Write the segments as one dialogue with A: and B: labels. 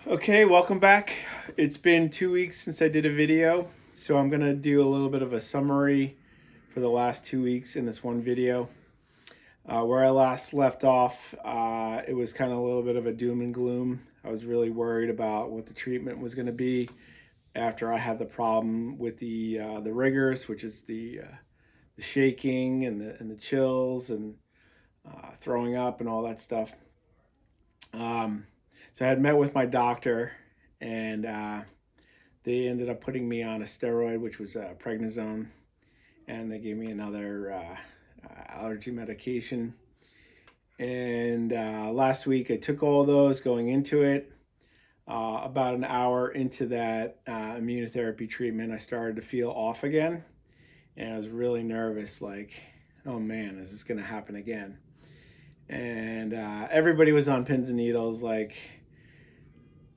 A: Okay, welcome back. It's been 2 weeks since I did a video, so I'm gonna do a little bit of a summary for the last 2 weeks in this one video. Where I last left off, it was kind of a little bit of a doom and gloom. I was really worried about what the treatment was gonna be after I had the problem with the rigors, which is the shaking and the chills and throwing up and all that stuff. So I had met with my doctor, and they ended up putting me on a steroid, which was prednisone, and they gave me another allergy medication. And last week I took all those going into it. About an hour into that immunotherapy treatment, I started to feel off again, and I was really nervous, like, oh man, is this going to happen again? And everybody was on pins and needles, like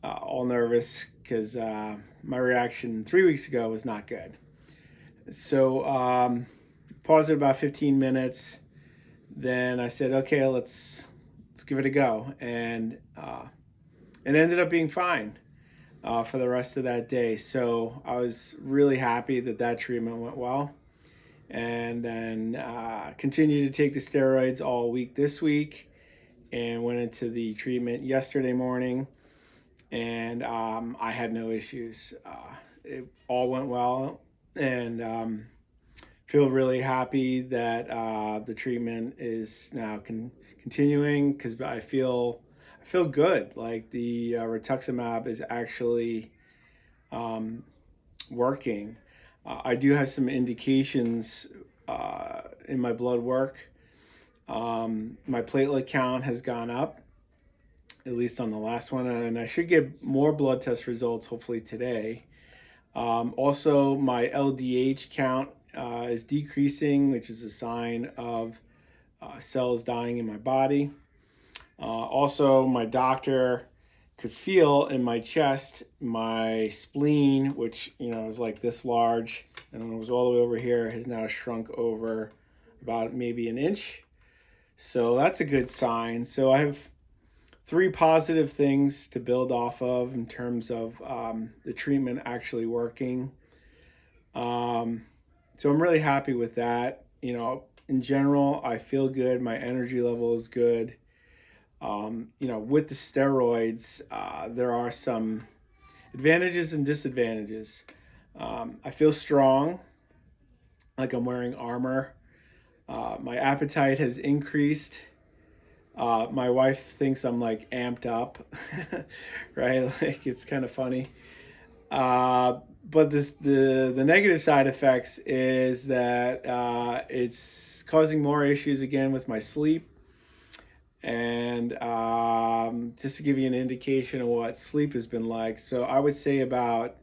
A: all nervous, because my reaction 3 weeks ago was not good. So paused it about 15 minutes. Then I said, okay, let's give it a go, and it ended up being fine for the rest of that day. So I was really happy that treatment went well. And then continued to take the steroids all week this week, and went into the treatment yesterday morning, and I had no issues. It all went well, and feel really happy that the treatment is now continuing, because I feel good. Like the rituximab is actually working. I do have some indications in my blood work. My platelet count has gone up, at least on the last one, and I should get more blood test results hopefully today. Also, my LDH count is decreasing, which is a sign of cells dying in my body. Also, my doctor could feel in my chest my spleen, which is like this large, and it was all the way over here, has now shrunk over about maybe an inch. So that's a good sign. So I have 3 positive things to build off of in terms of the treatment actually working. So I'm really happy with that. In general, I feel good. My energy level is good. With the steroids, there are some advantages and disadvantages. I feel strong, like I'm wearing armor. My appetite has increased. My wife thinks I'm like amped up, right? Like, it's kind of funny. But the negative side effects is that it's causing more issues again with my sleep. And just to give you an indication of what sleep has been like, so I would say about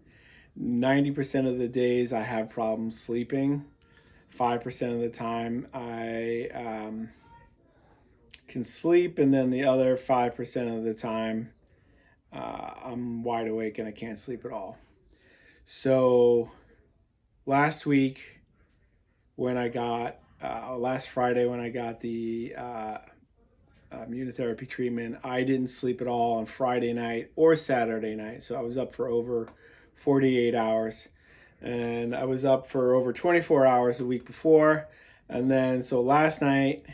A: 90% of the days I have problems sleeping. 5% of the time I can sleep, and then the other 5% of the time I'm wide awake and I can't sleep at all. So last week when I got last Friday when I got the immunotherapy treatment, I didn't sleep at all on Friday night or Saturday night. So I was up for over 48 hours, and I was up for over 24 hours the week before. And then so last night,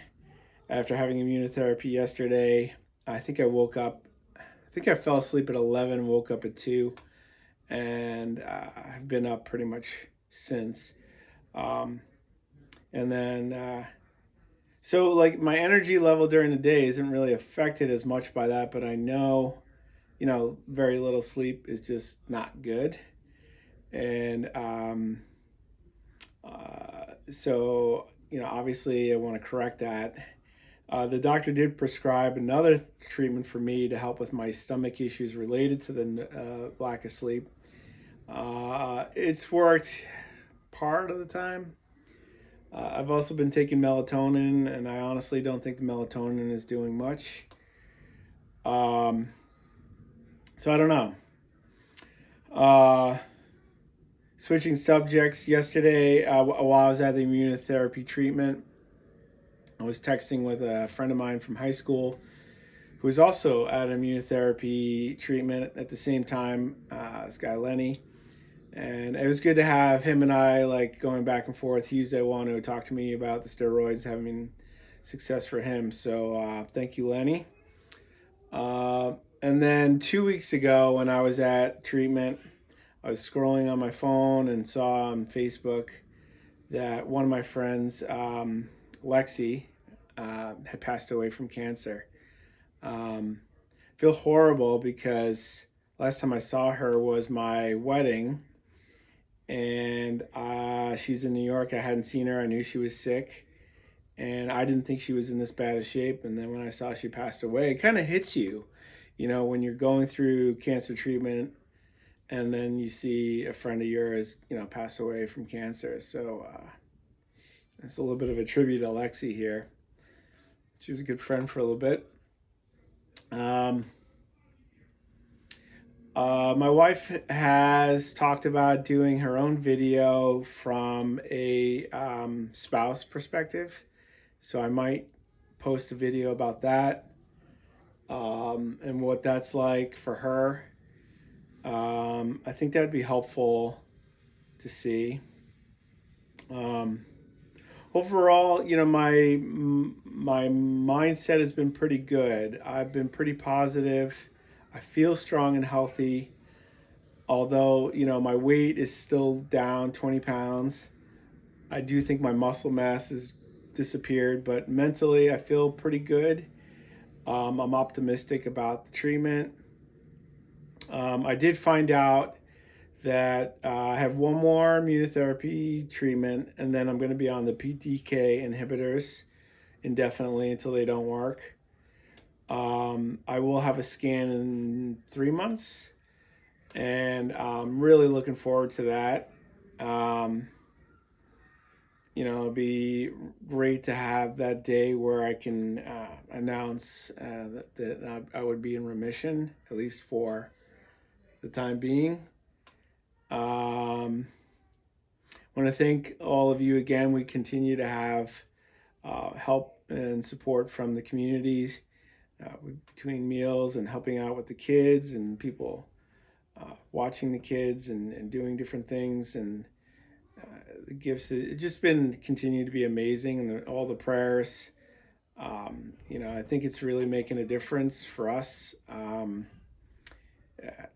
A: after having immunotherapy yesterday, I think I fell asleep at 11, woke up at 2, and I've been up pretty much since. And then so like my energy level during the day isn't really affected as much by that, but I know, very little sleep is just not good. And so, obviously I want to correct that. The doctor did prescribe another treatment for me to help with my stomach issues related to the lack of sleep. It's worked part of the time. I've also been taking melatonin, and I honestly don't think the melatonin is doing much. So I don't know. Switching subjects, yesterday while I was at the immunotherapy treatment, I was texting with a friend of mine from high school who was also at immunotherapy treatment at the same time, this guy Lenny. And it was good to have him and I like going back and forth. He used to want to talk to me about the steroids, having success for him. So thank you, Lenny. And then 2 weeks ago when I was at treatment, I was scrolling on my phone and saw on Facebook that one of my friends, Lexi, had passed away from cancer. Feel horrible because last time I saw her was my wedding, and she's in New York. I hadn't seen her. I knew she was sick, and I didn't think she was in this bad a shape. And then when I saw she passed away, it kind of hits you, when you're going through cancer treatment, and then you see a friend of yours, pass away from cancer. So it's a little bit of a tribute to Lexi here. She was a good friend for a little bit. My wife has talked about doing her own video from a spouse perspective. So I might post a video about that and what that's like for her. I think that would be helpful to see. Overall, my mindset has been pretty good. I've been pretty positive. I feel strong and healthy. Although, my weight is still down 20 pounds. I do think my muscle mass has disappeared, but mentally I feel pretty good. I'm optimistic about the treatment. I did find out that I have one more immunotherapy treatment, and then I'm going to be on the BTK inhibitors indefinitely until they don't work. I will have a scan in 3 months, and I'm really looking forward to that. It'll be great to have that day where I can announce that I would be in remission, at least for the time being. I want to thank all of you again. We continue to have help and support from the communities between meals and helping out with the kids and people watching the kids and doing different things, and the gifts. It's just been continued to be amazing, and all the prayers. I think it's really making a difference for us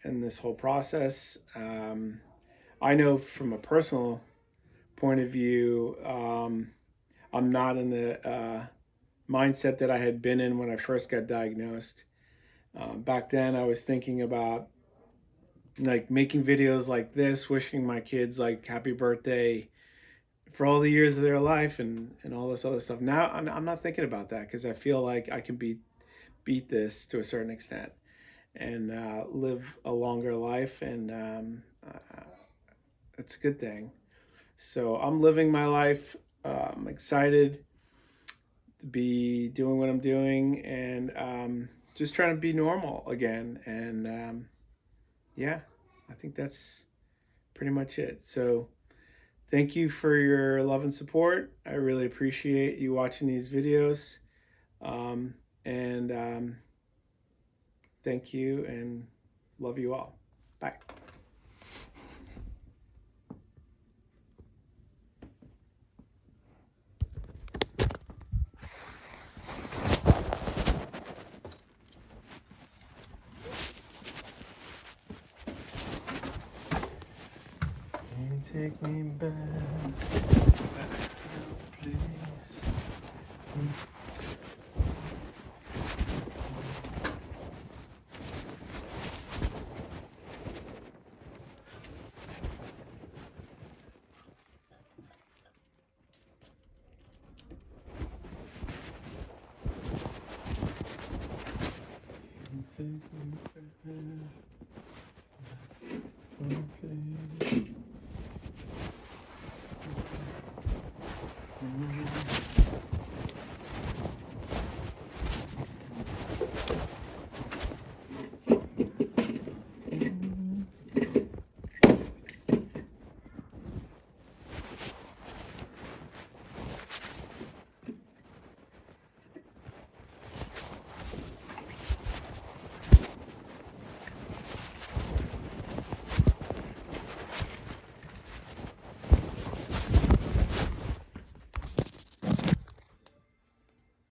A: in this whole process. I know from a personal point of view, I'm not in the mindset that I had been in when I first got diagnosed. Back then I was thinking about like making videos like this, wishing my kids like happy birthday for all the years of their life and all this other stuff. Now I'm not thinking about that because I feel like I can beat this to a certain extent and live a longer life, and it's a good thing. So I'm living my life. I'm excited to be doing what I'm doing, and just trying to be normal again. And yeah, I think that's pretty much it. So thank you for your love and support. I really appreciate you watching these videos. And thank you and love you all. Bye. Take me back to the place. Take me back.